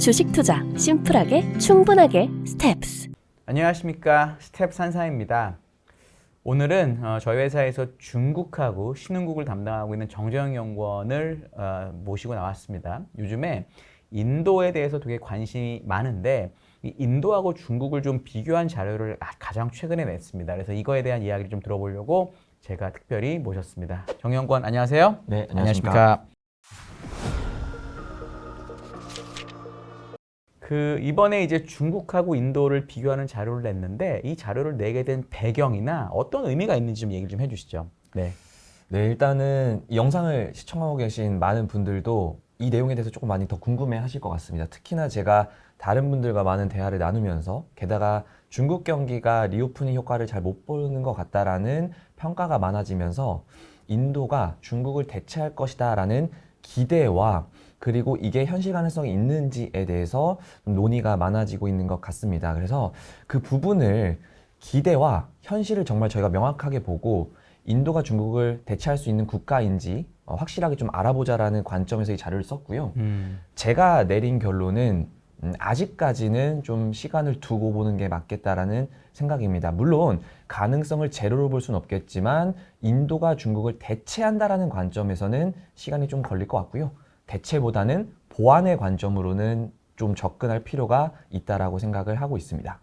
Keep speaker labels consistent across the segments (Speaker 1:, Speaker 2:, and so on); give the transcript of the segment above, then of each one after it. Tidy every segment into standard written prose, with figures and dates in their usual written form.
Speaker 1: 주식 투자 심플하게 충분하게 스텝스.
Speaker 2: 안녕하십니까, 스텝 산사입니다. 오늘은 저희 회사에서 중국하고 신흥국을 담당하고 있는 정재영 연구원을 모시고 나왔습니다. 요즘에 인도에 대해서 되게 관심이 많은데 이 인도하고 중국을 좀 비교한 자료를 가장 최근에 냈습니다. 그래서 이거에 대한 이야기를 좀 들어보려고 제가 특별히 모셨습니다. 정 연구원 안녕하세요.
Speaker 3: 네, 안녕하십니까.
Speaker 2: 이번에 이제 중국하고 인도를 비교하는 자료를 냈는데 이 자료를 내게 된 배경이나 어떤 의미가 있는지 좀 얘기를 좀 해주시죠. 네.
Speaker 3: 네, 일단은 이 영상을 시청하고 계신 많은 분들도 이 내용에 대해서 조금 많이 더 궁금해 하실 것 같습니다. 특히나 제가 다른 분들과 많은 대화를 나누면서 게다가 중국 경기가 리오프닝 효과를 잘 못 보는 것 같다라는 평가가 많아지면서 인도가 중국을 대체할 것이다라는 기대와 그리고 이게 현실 가능성이 있는지에 대해서 좀 논의가 많아지고 있는 것 같습니다. 그래서 그 부분을 기대와 현실을 정말 저희가 명확하게 보고 인도가 중국을 대체할 수 있는 국가인지 확실하게 좀 알아보자라는 관점에서 이 자료를 썼고요. 제가 내린 결론은 아직까지는 좀 시간을 두고 보는 게 맞겠다라는 생각입니다. 물론 가능성을 제로로 볼 수는 없겠지만 인도가 중국을 대체한다라는 관점에서는 시간이 좀 걸릴 것 같고요. 대체보다는 보완의 관점으로는 좀 접근할 필요가 있다라고 생각을 하고 있습니다.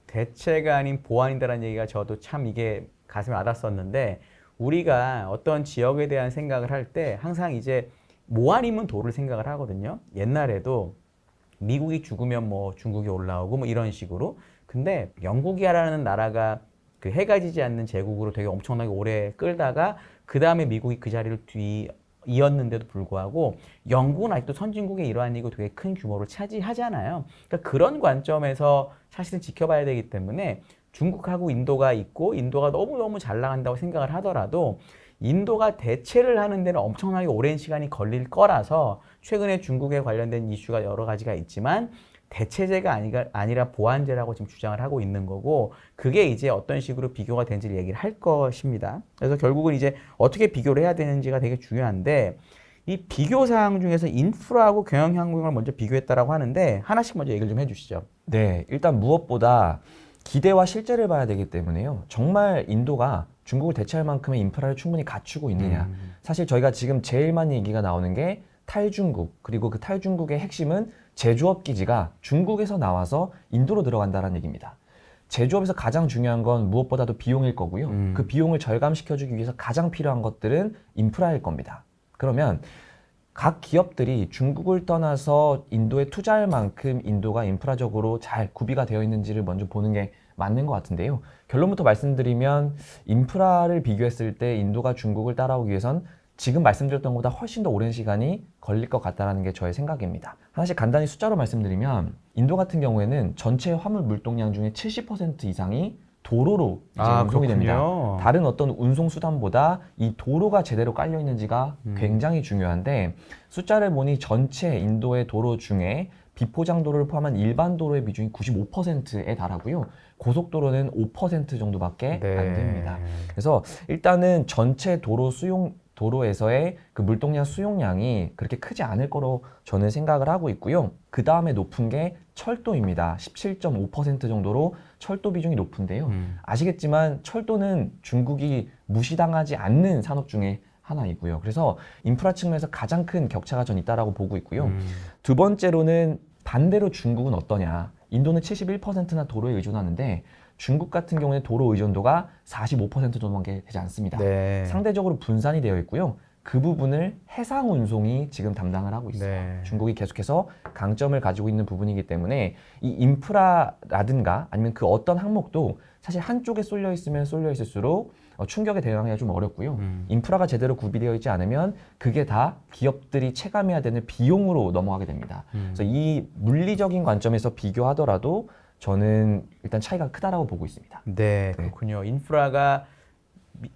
Speaker 2: 대체가 아닌 보완이다라는 얘기가 저도 참 이게 가슴에 와닿았었는데 우리가 어떤 지역에 대한 생각을 할 때 항상 이제 모 아니면 도를 생각을 하거든요. 옛날에도 미국이 죽으면 뭐 중국이 올라오고 뭐 이런 식으로. 근데 영국이라는 나라가 그 해가 지지 않는 제국으로 되게 엄청나게 오래 끌다가 그 다음에 미국이 그 자리를 이었는데도 불구하고 영국은 아직도 선진국의 일환이고 되게 큰 규모를 차지하잖아요. 그러니까 그런 관점에서 사실은 지켜봐야 되기 때문에 중국하고 인도가 있고 인도가 너무너무 잘 나간다고 생각을 하더라도 인도가 대체를 하는 데는 엄청나게 오랜 시간이 걸릴 거라서 최근에 중국에 관련된 이슈가 여러 가지가 있지만 대체제가 아니라 보완제라고 지금 주장을 하고 있는 거고 그게 이제 어떤 식으로 비교가 되는지를 얘기를 할 것입니다. 그래서 결국은 이제 어떻게 비교를 해야 되는지가 되게 중요한데 이 비교 사항 중에서 인프라하고 경영환경을 먼저 비교했다라고 하는데 하나씩 먼저 얘기를 좀 해주시죠.
Speaker 3: 네, 일단 무엇보다 기대와 실제를 봐야 되기 때문에요. 정말 인도가 중국을 대체할 만큼의 인프라를 충분히 갖추고 있느냐. 사실 저희가 지금 제일 많이 얘기가 나오는 게 탈중국, 그리고 그 탈중국의 핵심은 제조업 기지가 중국에서 나와서 인도로 들어간다는 얘기입니다. 제조업에서 가장 중요한 건 무엇보다도 비용일 거고요. 그 비용을 절감시켜주기 위해서 가장 필요한 것들은 인프라일 겁니다. 그러면 각 기업들이 중국을 떠나서 인도에 투자할 만큼 인도가 인프라적으로 잘 구비가 되어 있는지를 먼저 보는 게 맞는 것 같은데요. 결론부터 말씀드리면 인프라를 비교했을 때 인도가 중국을 따라오기 위해선 지금 말씀드렸던 것보다 훨씬 더 오랜 시간이 걸릴 것 같다는 게 저의 생각입니다. 하나씩 간단히 숫자로 말씀드리면 인도 같은 경우에는 전체 화물 물동량 중에 70% 이상이 도로로 이제 운송이 됩니다. 다른 어떤 운송 수단보다 이 도로가 제대로 깔려 있는지가 굉장히 중요한데 숫자를 보니 전체 인도의 도로 중에 비포장 도로를 포함한 일반 도로의 비중이 95%에 달하고요. 고속도로는 5% 정도밖에 안 됩니다. 그래서 일단은 전체 도로에서의 그 물동량 수용량이 그렇게 크지 않을 거로 저는 생각을 하고 있고요. 그 다음에 높은 게 철도입니다. 17.5% 정도로 철도 비중이 높은데요. 아시겠지만 철도는 중국이 무시당하지 않는 산업 중에 하나이고요. 그래서 인프라 측면에서 가장 큰 격차가 전 있다라고 보고 있고요. 두 번째로는 반대로 중국은 어떠냐. 인도는 71%나 도로에 의존하는데 중국 같은 경우는 도로 의존도가 45% 정도밖에 되지 않습니다.
Speaker 2: 네.
Speaker 3: 상대적으로 분산이 되어 있고요. 그 부분을 해상 운송이 지금 담당을 하고 있어요.
Speaker 2: 네.
Speaker 3: 중국이 계속해서 강점을 가지고 있는 부분이기 때문에 이 인프라라든가 아니면 그 어떤 항목도 사실 한쪽에 쏠려 있으면 쏠려 있을수록 충격에 대응하기가 좀 어렵고요. 인프라가 제대로 구비되어 있지 않으면 그게 다 기업들이 체감해야 되는 비용으로 넘어가게 됩니다. 그래서 이 물리적인 관점에서 비교하더라도 저는 일단 차이가 크다라고 보고 있습니다.
Speaker 2: 네, 그렇군요. 인프라가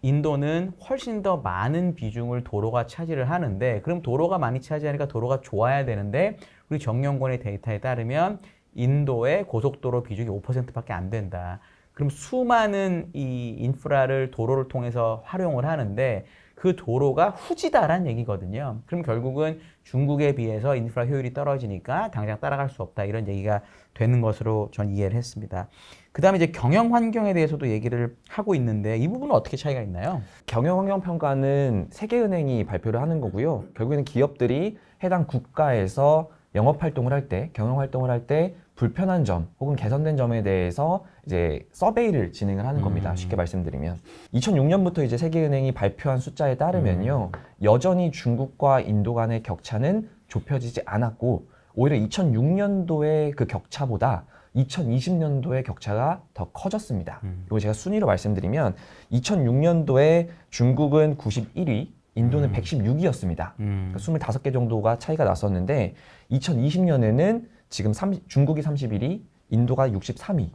Speaker 2: 인도는 훨씬 더 많은 비중을 도로가 차지를 하는데 그럼 도로가 많이 차지하니까 도로가 좋아야 되는데 우리 정연구원의 데이터에 따르면 인도의 고속도로 비중이 5%밖에 안 된다. 그럼 수많은 이 인프라를 도로를 통해서 활용을 하는데 그 도로가 후지다라는 얘기거든요. 그럼 결국은 중국에 비해서 인프라 효율이 떨어지니까 당장 따라갈 수 없다 이런 얘기가 되는 것으로 전 이해를 했습니다. 그 다음에 이제 경영 환경에 대해서도 얘기를 하고 있는데 이 부분은 어떻게 차이가 있나요?
Speaker 3: 경영 환경 평가는 세계은행이 발표를 하는 거고요. 결국에는 기업들이 해당 국가에서 영업 활동을 할 때, 경영 활동을 할 때 불편한 점 혹은 개선된 점에 대해서 이제 서베이를 진행을 하는 겁니다. 쉽게 말씀드리면 2006년부터 이제 세계은행이 발표한 숫자에 따르면요, 여전히 중국과 인도 간의 격차는 좁혀지지 않았고 오히려 2006년도의 그 격차보다 2020년도의 격차가 더 커졌습니다. 이거 제가 순위로 말씀드리면 2006년도에 중국은 91위, 인도는 116위였습니다. 그러니까 25개 정도가 차이가 났었는데 2020년에는 지금 중국이 31위, 인도가 63위.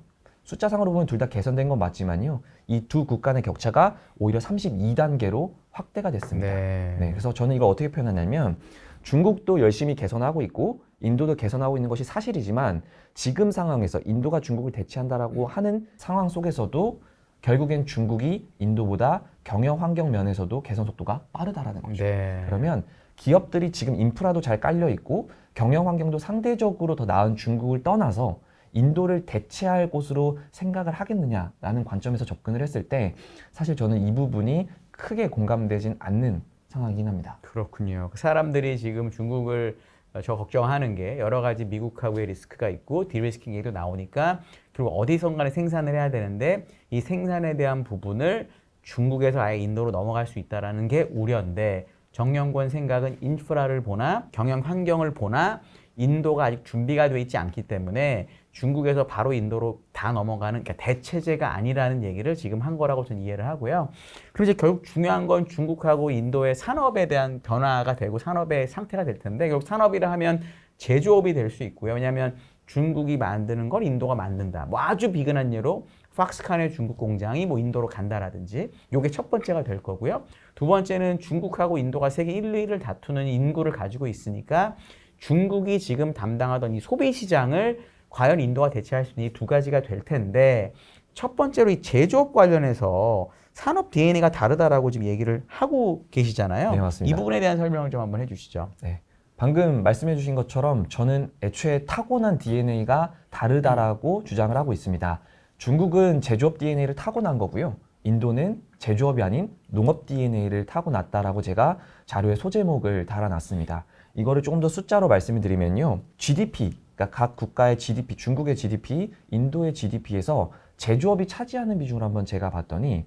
Speaker 3: 숫자상으로 보면 둘 다 개선된 건 맞지만요. 이 두 국가 간의 격차가 오히려 32단계로 확대가 됐습니다.
Speaker 2: 네.
Speaker 3: 네, 그래서 저는 이걸 어떻게 표현하냐면 중국도 열심히 개선하고 있고 인도도 개선하고 있는 것이 사실이지만 지금 상황에서 인도가 중국을 대체한다라고 하는 상황 속에서도 결국엔 중국이 인도보다 경영 환경 면에서도 개선 속도가 빠르다라는 거죠.
Speaker 2: 네.
Speaker 3: 그러면 기업들이 지금 인프라도 잘 깔려 있고 경영 환경도 상대적으로 더 나은 중국을 떠나서 인도를 대체할 곳으로 생각을 하겠느냐라는 관점에서 접근을 했을 때 사실 저는 이 부분이 크게 공감되진 않는 상황이긴 합니다.
Speaker 2: 그렇군요. 사람들이 지금 중국을 저 걱정하는 게 여러 가지 미국하고의 리스크가 있고 디리스킹 얘기도 나오니까 결국 어디선가는 생산을 해야 되는데 이 생산에 대한 부분을 중국에서 아예 인도로 넘어갈 수 있다는 게 우려인데 정연권 생각은 인프라를 보나 경영 환경을 보나 인도가 아직 준비가 돼 있지 않기 때문에 중국에서 바로 인도로 다 넘어가는 그러니까 대체제가 아니라는 얘기를 지금 한 거라고 저는 이해를 하고요. 그리고 이제 결국 중요한 건 중국하고 인도의 산업에 대한 변화가 되고 산업의 상태가 될 텐데 결국 산업이라 하면 제조업이 될 수 있고요. 왜냐하면 중국이 만드는 걸 인도가 만든다. 뭐 아주 비근한 예로 팍스칸의 중국 공장이 뭐 인도로 간다라든지 요게 첫 번째가 될 거고요. 두 번째는 중국하고 인도가 세계 1, 2위를 다투는 인구를 가지고 있으니까 중국이 지금 담당하던 이 소비 시장을 과연 인도가 대체할 수 있는 이 두 가지가 될 텐데 첫 번째로 이 제조업 관련해서 산업 DNA가 다르다라고 지금 얘기를 하고 계시잖아요.
Speaker 3: 네, 맞습니다.
Speaker 2: 이 부분에 대한 설명을 좀 한번 해주시죠.
Speaker 3: 네. 방금 말씀해 주신 것처럼 저는 애초에 타고난 DNA가 다르다라고 주장을 하고 있습니다. 중국은 제조업 DNA를 타고난 거고요. 인도는 제조업이 아닌 농업 DNA를 타고났다라고 제가 자료에 소제목을 달아놨습니다. 이거를 조금 더 숫자로 말씀을 드리면요. GDP, 그러니까 각 국가의 GDP, 중국의 GDP, 인도의 GDP에서 제조업이 차지하는 비중을 한번 제가 봤더니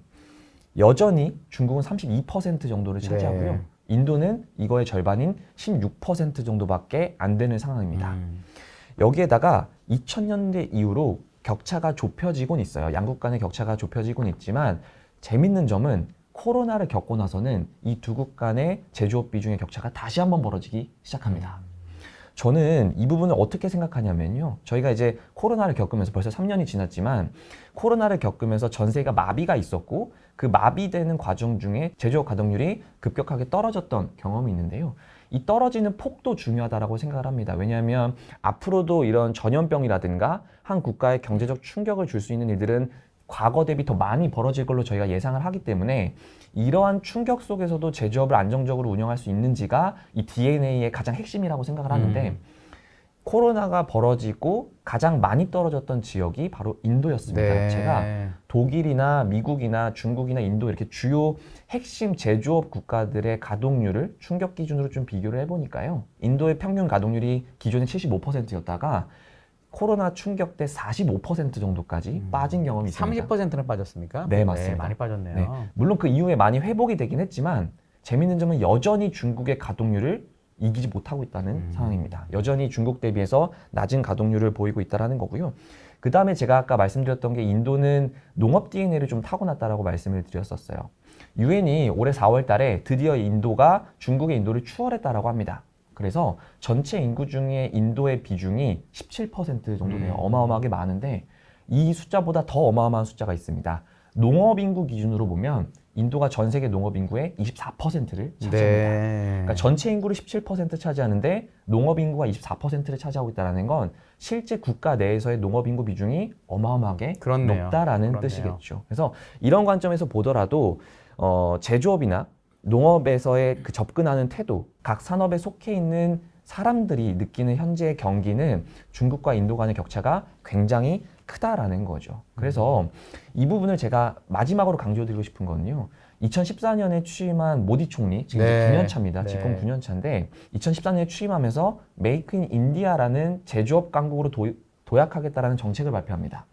Speaker 3: 여전히 중국은 32% 정도를 차지하고요.
Speaker 2: 네.
Speaker 3: 인도는 이거의 절반인 16% 정도밖에 안 되는 상황입니다. 여기에다가 2000년대 이후로 격차가 좁혀지곤 있어요. 양국 간의 격차가 좁혀지곤 있지만 재밌는 점은 코로나를 겪고 나서는 이 두 국 간의 제조업 비중의 격차가 다시 한번 벌어지기 시작합니다. 저는 이 부분을 어떻게 생각하냐면요. 저희가 이제 코로나를 겪으면서 벌써 3년이 지났지만 코로나를 겪으면서 전세가 마비가 있었고 그 마비되는 과정 중에 제조업 가동률이 급격하게 떨어졌던 경험이 있는데요. 이 떨어지는 폭도 중요하다고 생각을 합니다. 왜냐하면 앞으로도 이런 전염병이라든가 한 국가에 경제적 충격을 줄 수 있는 일들은 과거 대비 더 많이 벌어질 걸로 저희가 예상을 하기 때문에 이러한 충격 속에서도 제조업을 안정적으로 운영할 수 있는지가 이 DNA의 가장 핵심이라고 생각을 하는데 코로나가 벌어지고 가장 많이 떨어졌던 지역이 바로 인도였습니다.
Speaker 2: 네.
Speaker 3: 제가 독일이나 미국이나 중국이나 인도 이렇게 주요 핵심 제조업 국가들의 가동률을 충격 기준으로 좀 비교를 해보니까요. 인도의 평균 가동률이 기존에 75%였다가 코로나 충격 때 45% 정도까지 빠진 경험이 있습니다.
Speaker 2: 30%는 빠졌습니까?
Speaker 3: 네, 맞습니다.
Speaker 2: 많이 빠졌네요.
Speaker 3: 네. 물론 그 이후에 많이 회복이 되긴 했지만 재밌는 점은 여전히 중국의 가동률을 이기지 못하고 있다는 상황입니다. 여전히 중국 대비해서 낮은 가동률을 보이고 있다는 거고요. 그 다음에 제가 아까 말씀드렸던 게 인도는 농업 DNA를 좀 타고났다라고 말씀을 드렸었어요. 유엔이 올해 4월 달에 드디어 인도가 중국의 인도를 추월했다라고 합니다. 그래서 전체 인구 중에 인도의 비중이 17% 정도 돼요. 어마어마하게 많은데 이 숫자보다 더 어마어마한 숫자가 있습니다. 농업 인구 기준으로 보면 인도가 전 세계 농업 인구의 24%를 차지합니다.
Speaker 2: 네.
Speaker 3: 그러니까 전체 인구를 17% 차지하는데 농업 인구가 24%를 차지하고 있다는 건 실제 국가 내에서의 농업 인구 비중이 어마어마하게
Speaker 2: 그렇네요.
Speaker 3: 높다라는
Speaker 2: 그렇네요.
Speaker 3: 뜻이겠죠. 그래서 이런 관점에서 보더라도 제조업이나 농업에서의 그 접근하는 태도, 각 산업에 속해 있는 사람들이 느끼는 현재의 경기는 중국과 인도 간의 격차가 굉장히 크다라는 거죠. 그래서 이 부분을 제가 마지막으로 강조드리고 싶은 건요. 2014년에 취임한 모디 총리, 지금
Speaker 2: 네.
Speaker 3: 9년 차입니다. 집권
Speaker 2: 네.
Speaker 3: 9년 차인데 2014년에 취임하면서 메이크 인 인디아라는 제조업 강국으로 도약하겠다라는 정책을 발표합니다.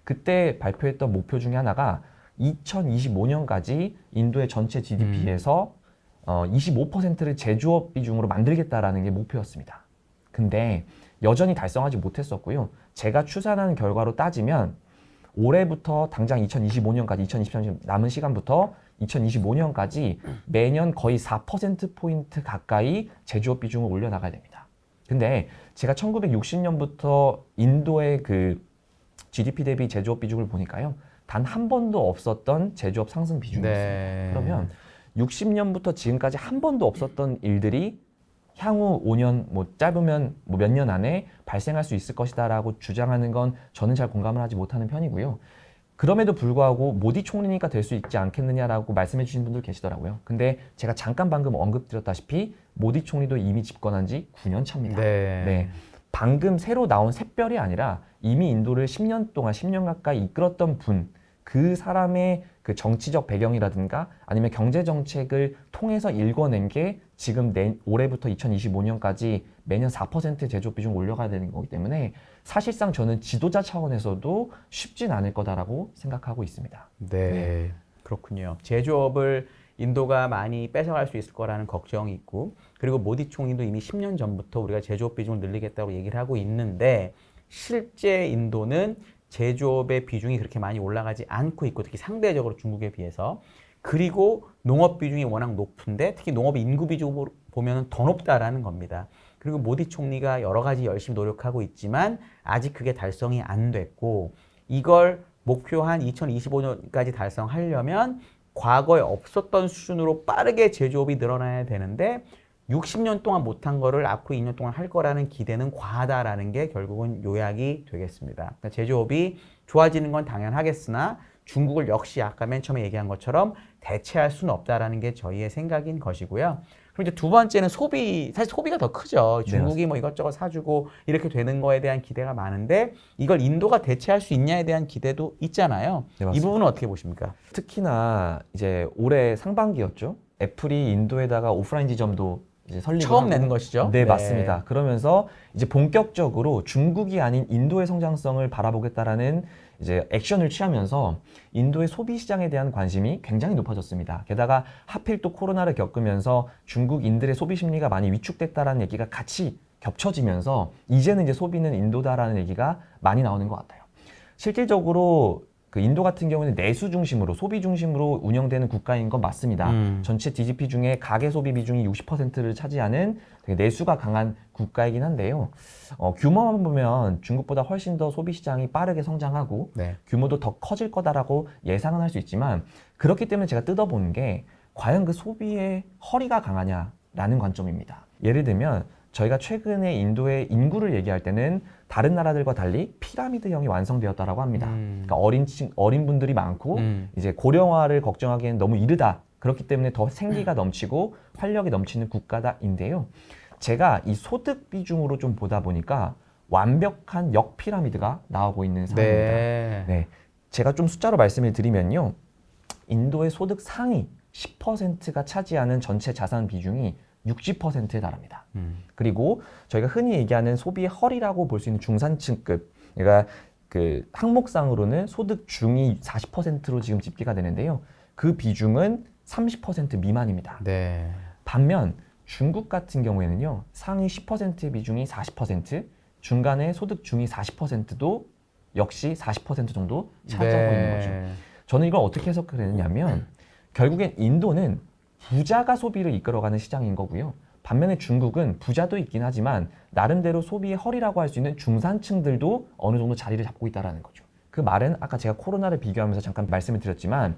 Speaker 3: 그때 발표했던 목표 중에 하나가 2025년까지 인도의 전체 GDP에서 25%를 제조업 비중으로 만들겠다라는 게 목표였습니다. 근데 여전히 달성하지 못했었고요. 제가 추산한 결과로 따지면 올해부터 당장 2025년까지 2023년 남은 시간부터 2025년까지 매년 거의 4%포인트 가까이 제조업 비중을 올려나가야 됩니다. 근데 제가 1960년부터 인도의 그 GDP 대비 제조업 비중을 보니까요. 단 한 번도 없었던 제조업 상승 비중이었습니다.
Speaker 2: 네.
Speaker 3: 그러면 60년부터 지금까지 한 번도 없었던 일들이 향후 5년, 뭐 짧으면 뭐 몇 년 안에 발생할 수 있을 것이다라고 주장하는 건 저는 잘 공감을 하지 못하는 편이고요. 그럼에도 불구하고 모디 총리니까 될 수 있지 않겠느냐라고 말씀해 주신 분들 계시더라고요. 근데 제가 잠깐 방금 언급드렸다시피 모디 총리도 이미 집권한 지 9년 차입니다.
Speaker 2: 네.
Speaker 3: 방금 새로 나온 샛별이 아니라 이미 인도를 10년 동안 10년 가까이 이끌었던 분, 그 사람의 그 정치적 배경이라든가 아니면 경제 정책을 통해서 읽어낸 게 지금 올해부터 2025년까지 매년 4% 제조업 비중 올려가야 되는 거기 때문에 사실상 저는 지도자 차원에서도 쉽진 않을 거다라고 생각하고 있습니다.
Speaker 2: 네. 그렇군요. 제조업을 인도가 많이 뺏어갈 수 있을 거라는 걱정이 있고, 그리고 모디 총리도 이미 10년 전부터 우리가 제조업 비중을 늘리겠다고 얘기를 하고 있는데, 실제 인도는 제조업의 비중이 그렇게 많이 올라가지 않고 있고, 특히 상대적으로 중국에 비해서. 그리고 농업 비중이 워낙 높은데, 특히 농업 인구 비중으로 보면 더 높다라는 겁니다. 그리고 모디 총리가 여러 가지 열심히 노력하고 있지만 아직 그게 달성이 안 됐고, 이걸 목표한 2025년까지 달성하려면 과거에 없었던 수준으로 빠르게 제조업이 늘어나야 되는데 60년 동안 못한 거를 앞으로 2년 동안 할 거라는 기대는 과하다라는 게 결국은 요약이 되겠습니다. 그러니까 제조업이 좋아지는 건 당연하겠으나 중국을 역시 아까 맨 처음에 얘기한 것처럼 대체할 수는 없다라는 게 저희의 생각인 것이고요. 그럼 이제 두 번째는 소비, 사실 소비가 더 크죠. 중국이 뭐 이것저것 사주고 이렇게 되는 거에 대한 기대가 많은데 이걸 인도가 대체할 수 있냐에 대한 기대도 있잖아요.
Speaker 3: 네, 맞습니다.
Speaker 2: 이 부분은 어떻게 보십니까?
Speaker 3: 특히나 이제 올해 상반기였죠. 애플이 인도에다가 오프라인 지점도 이제 설립을
Speaker 2: 처음
Speaker 3: 하고.
Speaker 2: 내는 것이죠.
Speaker 3: 네, 맞습니다. 그러면서 이제 본격적으로 중국이 아닌 인도의 성장성을 바라보겠다라는 이제 액션을 취하면서 인도의 소비 시장에 대한 관심이 굉장히 높아졌습니다. 게다가 하필 또 코로나를 겪으면서 중국인들의 소비 심리가 많이 위축됐다라는 얘기가 같이 겹쳐지면서 이제는 이제 소비는 인도다라는 얘기가 많이 나오는 것 같아요. 실질적으로 그 인도 같은 경우는 내수 중심으로 소비 중심으로 운영되는 국가인 건 맞습니다. 전체 GDP 중에 가계 소비 비중이 60%를 차지하는 되게 내수가 강한 국가이긴 한데요. 규모만 보면 중국보다 훨씬 더 소비 시장이 빠르게 성장하고
Speaker 2: 네.
Speaker 3: 규모도 더 커질 거다라고 예상은 할 수 있지만 그렇기 때문에 제가 뜯어보는 게 과연 그 소비의 허리가 강하냐라는 관점입니다. 예를 들면 저희가 최근에 인도의 인구를 얘기할 때는 다른 나라들과 달리 피라미드형이 완성되었다라고 합니다. 그러니까 어린 분들이 많고 이제 고령화를 걱정하기엔 너무 이르다. 그렇기 때문에 더 생기가 넘치고 활력이 넘치는 국가다인데요. 제가 이 소득 비중으로 좀 보다 보니까 완벽한 역피라미드가 나오고 있는 상황입니다. 네. 제가 좀 숫자로 말씀을 드리면요. 인도의 소득 상위 10%가 차지하는 전체 자산 비중이 60%에 달합니다. 그리고 저희가 흔히 얘기하는 소비의 허리라고 볼 수 있는 중산층급, 그러니까 그 항목상으로는 소득 중위 40%로 지금 집계가 되는데요. 그 비중은 30% 미만입니다.
Speaker 2: 네.
Speaker 3: 반면 중국 같은 경우에는요. 상위 10%의 비중이 40%, 중간에 소득 중위 40%도 역시 40% 정도 차지하고 있는 거죠. 저는 이걸 어떻게 해석을 했냐면 결국엔 인도는 부자가 소비를 이끌어가는 시장인 거고요. 반면에 중국은 부자도 있긴 하지만 나름대로 소비의 허리라고 할 수 있는 중산층들도 어느 정도 자리를 잡고 있다는 거죠. 그 말은 아까 제가 코로나를 비교하면서 잠깐 말씀을 드렸지만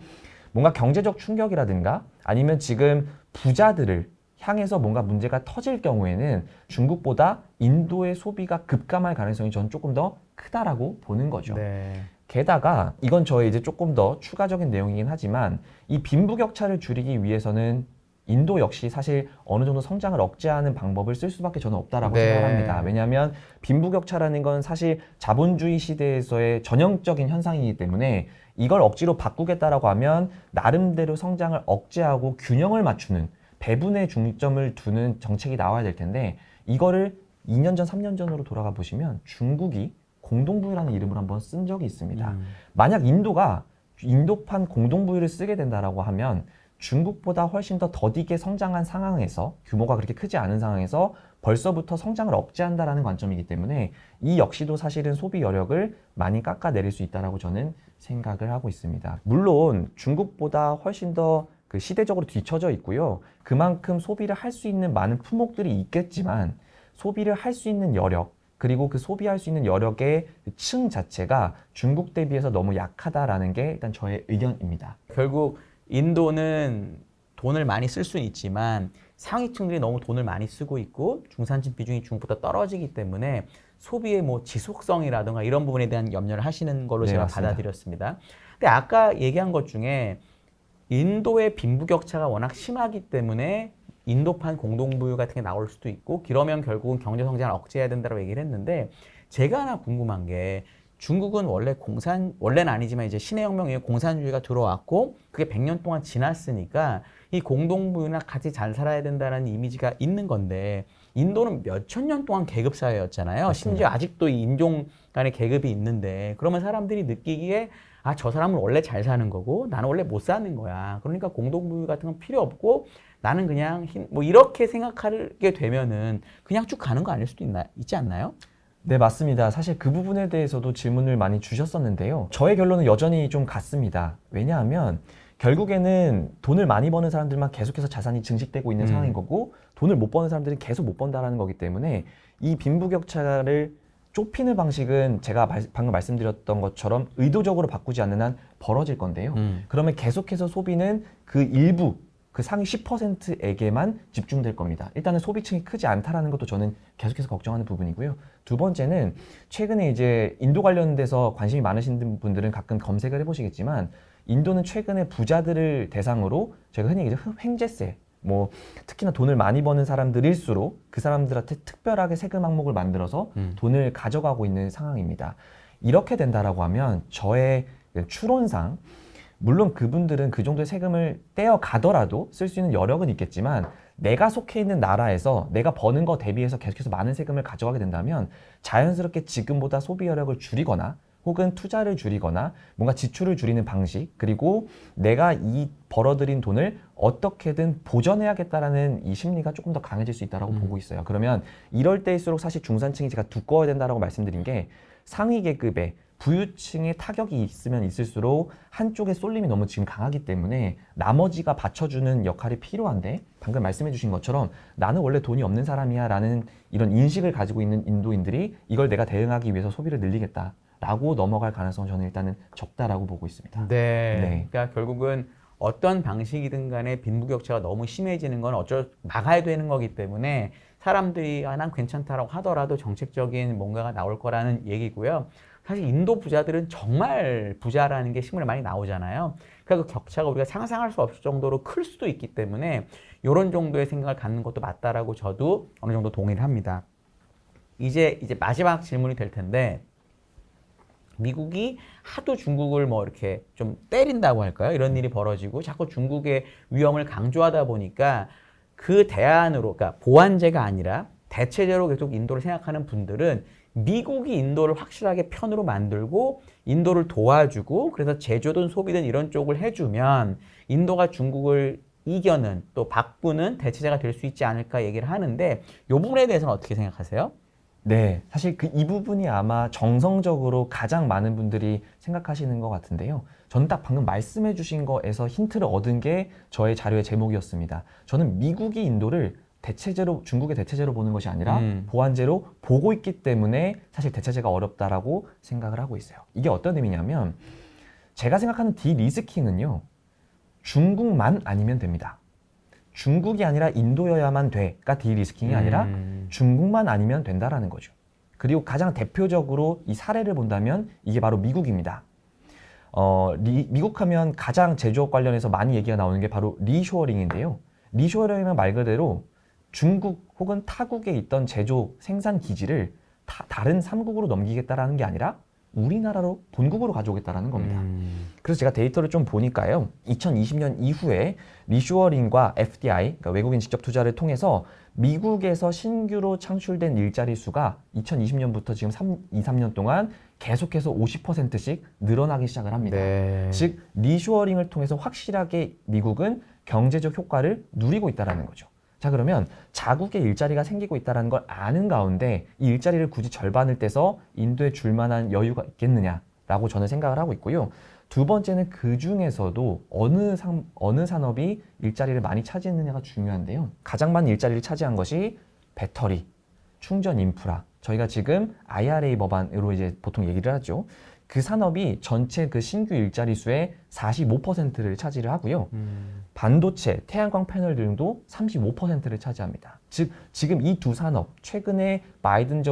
Speaker 3: 뭔가 경제적 충격이라든가 아니면 지금 부자들을 향해서 뭔가 문제가 터질 경우에는 중국보다 인도의 소비가 급감할 가능성이 저는 조금 더 크다라고 보는 거죠.
Speaker 2: 네.
Speaker 3: 게다가 이건 저의 이제 조금 더 추가적인 내용이긴 하지만 이 빈부격차를 줄이기 위해서는 인도 역시 사실 어느 정도 성장을 억제하는 방법을 쓸 수밖에 저는 없다라고
Speaker 2: 네.
Speaker 3: 생각합니다. 왜냐하면 빈부격차라는 건 사실 자본주의 시대에서의 전형적인 현상이기 때문에 이걸 억지로 바꾸겠다라고 하면 나름대로 성장을 억제하고 균형을 맞추는 배분의 중점을 두는 정책이 나와야 될 텐데 이거를 2년 전, 3년 전으로 돌아가 보시면 중국이 공동부유라는 이름을 한번 쓴 적이 있습니다. 만약 인도가 인도판 공동부유를 쓰게 된다라고 하면 중국보다 훨씬 더 더디게 성장한 상황에서 규모가 그렇게 크지 않은 상황에서 벌써부터 성장을 억제한다라는 관점이기 때문에 이 역시도 사실은 소비 여력을 많이 깎아내릴 수 있다라고 저는 생각을 하고 있습니다. 물론 중국보다 훨씬 더 그 시대적으로 뒤처져 있고요. 그만큼 소비를 할 수 있는 많은 품목들이 있겠지만 소비를 할 수 있는 여력 그리고 그 소비할 수 있는 여력의 층 자체가 중국 대비해서 너무 약하다라는 게 일단 저의 의견입니다.
Speaker 2: 결국 인도는 돈을 많이 쓸 수는 있지만 상위층들이 너무 돈을 많이 쓰고 있고 중산층 비중이 중국보다 떨어지기 때문에 소비의 뭐 지속성이라든가 이런 부분에 대한 염려를 하시는 걸로
Speaker 3: 네,
Speaker 2: 제가
Speaker 3: 맞습니다.
Speaker 2: 받아들였습니다. 근데 아까 얘기한 것 중에 인도의 빈부격차가 워낙 심하기 때문에 인도판 공동부유 같은 게 나올 수도 있고 그러면 결국은 경제 성장을 억제해야 된다고 얘기를 했는데 제가 하나 궁금한 게 중국은 원래는 아니지만 이제 신해혁명 이후에 공산주의가 들어왔고 그게 100년 동안 지났으니까 이 공동부유나 같이 잘 살아야 된다는 이미지가 있는 건데 인도는 몇천 년 동안 계급사회였잖아요.
Speaker 3: 맞습니다.
Speaker 2: 심지어 아직도 이 인종 간의 계급이 있는데 그러면 사람들이 느끼기에 아, 저 사람은 원래 잘 사는 거고 나는 원래 못 사는 거야. 그러니까 공동부유 같은 건 필요 없고 나는 그냥 뭐 이렇게 생각하게 되면은 그냥 쭉 가는 거 아닐 수도 있지 않나요?
Speaker 3: 네, 맞습니다. 사실 그 부분에 대해서도 질문을 많이 주셨었는데요. 저의 결론은 여전히 좀 같습니다. 왜냐하면 결국에는 돈을 많이 버는 사람들만 계속해서 자산이 증식되고 있는 상황인 거고 돈을 못 버는 사람들은 계속 못 번다라는 거기 때문에 이 빈부격차를 좁히는 방식은 제가 방금 말씀드렸던 것처럼 의도적으로 바꾸지 않는 한 벌어질 건데요. 그러면 계속해서 소비는 그 일부 그 상위 10%에게만 집중될 겁니다. 일단은 소비층이 크지 않다라는 것도 저는 계속해서 걱정하는 부분이고요. 두 번째는 최근에 이제 인도 관련돼서 관심이 많으신 분들은 가끔 검색을 해보시겠지만 인도는 최근에 부자들을 대상으로 저희가 흔히 이제 횡재세 뭐 특히나 돈을 많이 버는 사람들일수록 그 사람들한테 특별하게 세금 항목을 만들어서 돈을 가져가고 있는 상황입니다. 이렇게 된다라고 하면 저의 추론상 물론 그분들은 그 정도의 세금을 떼어 가더라도 쓸 수 있는 여력은 있겠지만 내가 속해 있는 나라에서 내가 버는 거 대비해서 계속해서 많은 세금을 가져가게 된다면 자연스럽게 지금보다 소비 여력을 줄이거나 혹은 투자를 줄이거나 뭔가 지출을 줄이는 방식 그리고 내가 이 벌어들인 돈을 어떻게든 보전해야겠다라는 이 심리가 조금 더 강해질 수 있다고 보고 있어요. 그러면 이럴 때일수록 사실 중산층이 제가 두꺼워야 된다고 말씀드린 게 상위 계급의 부유층의 타격이 있으면 있을수록 한쪽의 쏠림이 너무 지금 강하기 때문에 나머지가 받쳐주는 역할이 필요한데 방금 말씀해 주신 것처럼 나는 원래 돈이 없는 사람이야 라는 이런 인식을 가지고 있는 인도인들이 이걸 내가 대응하기 위해서 소비를 늘리겠다 라고 넘어갈 가능성은 저는 일단은 적다라고 보고 있습니다.
Speaker 2: 네. 그러니까 결국은 어떤 방식이든 간에 빈부격차가 너무 심해지는 건 막아야 되는 거기 때문에 사람들이 난 괜찮다라고 하더라도 정책적인 뭔가가 나올 거라는 얘기고요. 사실 인도 부자들은 정말 부자라는 게 신문에 많이 나오잖아요. 그러니까 그 격차가 우리가 상상할 수 없을 정도로 클 수도 있기 때문에 이런 정도의 생각을 갖는 것도 맞다라고 저도 어느 정도 동의를 합니다. 이제 마지막 질문이 될 텐데 미국이 하도 중국을 뭐 이렇게 좀 때린다고 할까요? 이런 일이 벌어지고 자꾸 중국의 위험을 강조하다 보니까 그 대안으로, 그러니까 보완제가 아니라 대체제로 계속 인도를 생각하는 분들은 미국이 인도를 확실하게 편으로 만들고 인도를 도와주고 그래서 제조든 소비든 이런 쪽을 해주면 인도가 중국을 이겨는 또 바꾸는 대체제가 될 수 있지 않을까 얘기를 하는데 이 부분에 대해서는 어떻게 생각하세요?
Speaker 3: 네, 사실 이 부분이 아마 정성적으로 가장 많은 분들이 생각하시는 것 같은데요. 저는 딱 방금 말씀해 주신 거에서 힌트를 얻은 게 저의 자료의 제목이었습니다. 저는 미국이 인도를 대체제로, 중국의 대체제로 보는 것이 아니라 보완제로 보고 있기 때문에 사실 대체제가 어렵다라고 생각을 하고 있어요. 이게 어떤 의미냐면 제가 생각하는 디리스킹은요. 중국만 아니면 됩니다. 중국이 아니라 인도여야만 돼가 디리스킹이 아니라 중국만 아니면 된다라는 거죠. 그리고 가장 대표적으로 이 사례를 본다면 이게 바로 미국입니다. 미국 하면 가장 제조업 관련해서 많이 얘기가 나오는 게 바로 리쇼어링인데요. 리쇼어링은 말 그대로 중국 혹은 타국에 있던 제조 생산 기지를 다른 3국으로 넘기겠다라는 게 아니라 우리나라로 본국으로 가져오겠다라는 겁니다. 그래서 제가 데이터를 좀 보니까요. 2020년 이후에 리쇼어링과 FDI, 그러니까 외국인 직접 투자를 통해서 미국에서 신규로 창출된 일자리 수가 2020년부터 지금 3년 동안 계속해서 50%씩 늘어나기 시작을 합니다.
Speaker 2: 네.
Speaker 3: 즉 리쇼어링을 통해서 확실하게 미국은 경제적 효과를 누리고 있다는 거죠. 자, 그러면 자국의 일자리가 생기고 있다는 걸 아는 가운데 이 일자리를 굳이 절반을 떼서 인도에 줄 만한 여유가 있겠느냐라고 저는 생각을 하고 있고요. 두 번째는 그 중에서도 어느 산업이 일자리를 많이 차지했느냐가 중요한데요. 가장 많은 일자리를 차지한 것이 배터리, 충전 인프라. 저희가 지금 IRA 법안으로 이제 보통 얘기를 하죠. 그 산업이 전체 그 신규 일자리 수의 45%를 차지를 하고요. 반도체, 태양광 패널 등도 35%를 차지합니다. 즉 지금 이 두 산업 최근에 바이든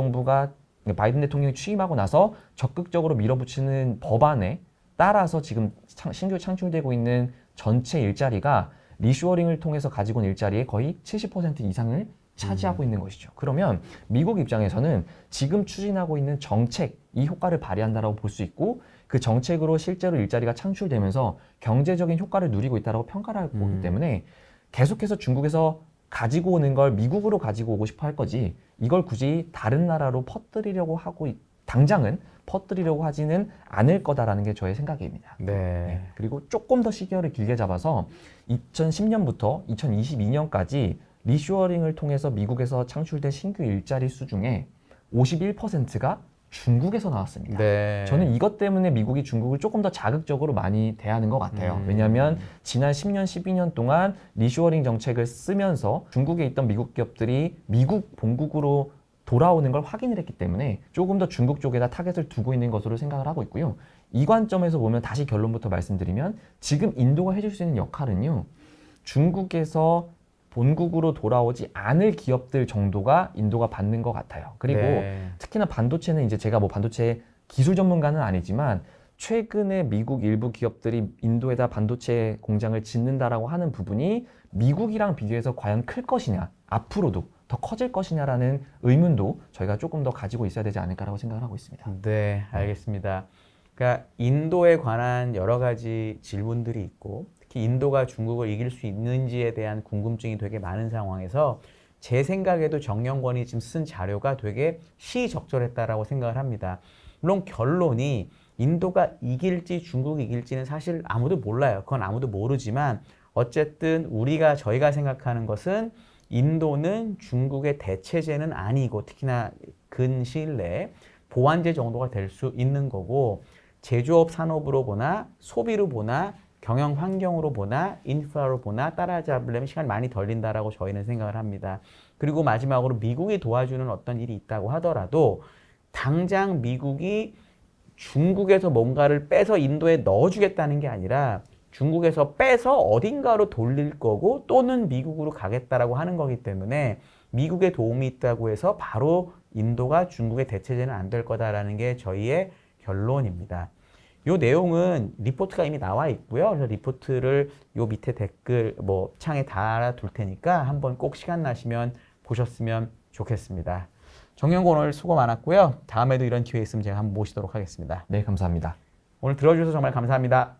Speaker 3: 대통령이 취임하고 나서 적극적으로 밀어붙이는 법안에 따라서 지금 신규 창출되고 있는 전체 일자리가 리쇼어링을 통해서 가지고 온 일자리의 거의 70% 이상을 차지하고 있는 것이죠. 그러면 미국 입장에서는 지금 추진하고 있는 정책, 이 효과를 발휘한다라고 볼 수 있고 그 정책으로 실제로 일자리가 창출되면서 경제적인 효과를 누리고 있다고 평가를 하고 있기 때문에 계속해서 중국에서 가지고 오는 걸 미국으로 가지고 오고 싶어 할 거지 이걸 굳이 다른 나라로 퍼뜨리려고 하고 당장은 퍼뜨리려고 하지는 않을 거다라는 게 저의 생각입니다.
Speaker 2: 네.
Speaker 3: 그리고 조금 더 시기를 길게 잡아서 2010년부터 2022년까지 리쇼어링을 통해서 미국에서 창출된 신규 일자리 수 중에 51%가 중국에서 나왔습니다.
Speaker 2: 네.
Speaker 3: 저는 이것 때문에 미국이 중국을 조금 더 자극적으로 많이 대하는 것 같아요. 왜냐하면 지난 10년, 12년 동안 리쇼어링 정책을 쓰면서 중국에 있던 미국 기업들이 미국 본국으로 돌아오는 걸 확인을 했기 때문에 조금 더 중국 쪽에다 타겟을 두고 있는 것으로 생각을 하고 있고요. 이 관점에서 보면 다시 결론부터 말씀드리면 지금 인도가 해줄 수 있는 역할은요. 중국에서 본국으로 돌아오지 않을 기업들 정도가 인도가 받는 것 같아요. 그리고 특히나 반도체는 이제 제가 뭐 반도체 기술 전문가는 아니지만 최근에 미국 일부 기업들이 인도에다 반도체 공장을 짓는다라고 하는 부분이 미국이랑 비교해서 과연 클 것이냐, 앞으로도 더 커질 것이냐라는 의문도 저희가 조금 더 가지고 있어야 되지 않을까라고 생각을 하고 있습니다.
Speaker 2: 네, 알겠습니다. 그러니까 인도에 관한 여러 가지 질문들이 있고 특히 인도가 중국을 이길 수 있는지에 대한 궁금증이 되게 많은 상황에서 제 생각에도 정영권이 지금 쓴 자료가 되게 시적절했다라고 생각을 합니다. 물론 결론이 인도가 이길지 중국이 이길지는 사실 아무도 몰라요. 그건 아무도 모르지만 어쨌든 저희가 생각하는 것은 인도는 중국의 대체제는 아니고 특히나 근시일 내에 보완제 정도가 될 수 있는 거고 제조업 산업으로 보나 소비로 보나 경영 환경으로 보나 인프라로 보나 따라잡으려면 시간이 많이 걸린다라고 저희는 생각을 합니다. 그리고 마지막으로 미국이 도와주는 어떤 일이 있다고 하더라도 당장 미국이 중국에서 뭔가를 빼서 인도에 넣어주겠다는 게 아니라 중국에서 빼서 어딘가로 돌릴 거고 또는 미국으로 가겠다라고 하는 거기 때문에 미국의 도움이 있다고 해서 바로 인도가 중국의 대체제는 안 될 거다라는 게 저희의 결론입니다. 이 내용은 리포트가 이미 나와 있고요. 그래서 리포트를 요 밑에 댓글 창에 달아둘 테니까 한번 꼭 시간 나시면 보셨으면 좋겠습니다. 정영권 오늘 수고 많았고요. 다음에도 이런 기회 있으면 제가 한번 모시도록 하겠습니다.
Speaker 3: 네, 감사합니다.
Speaker 2: 오늘 들어주셔서 정말 감사합니다.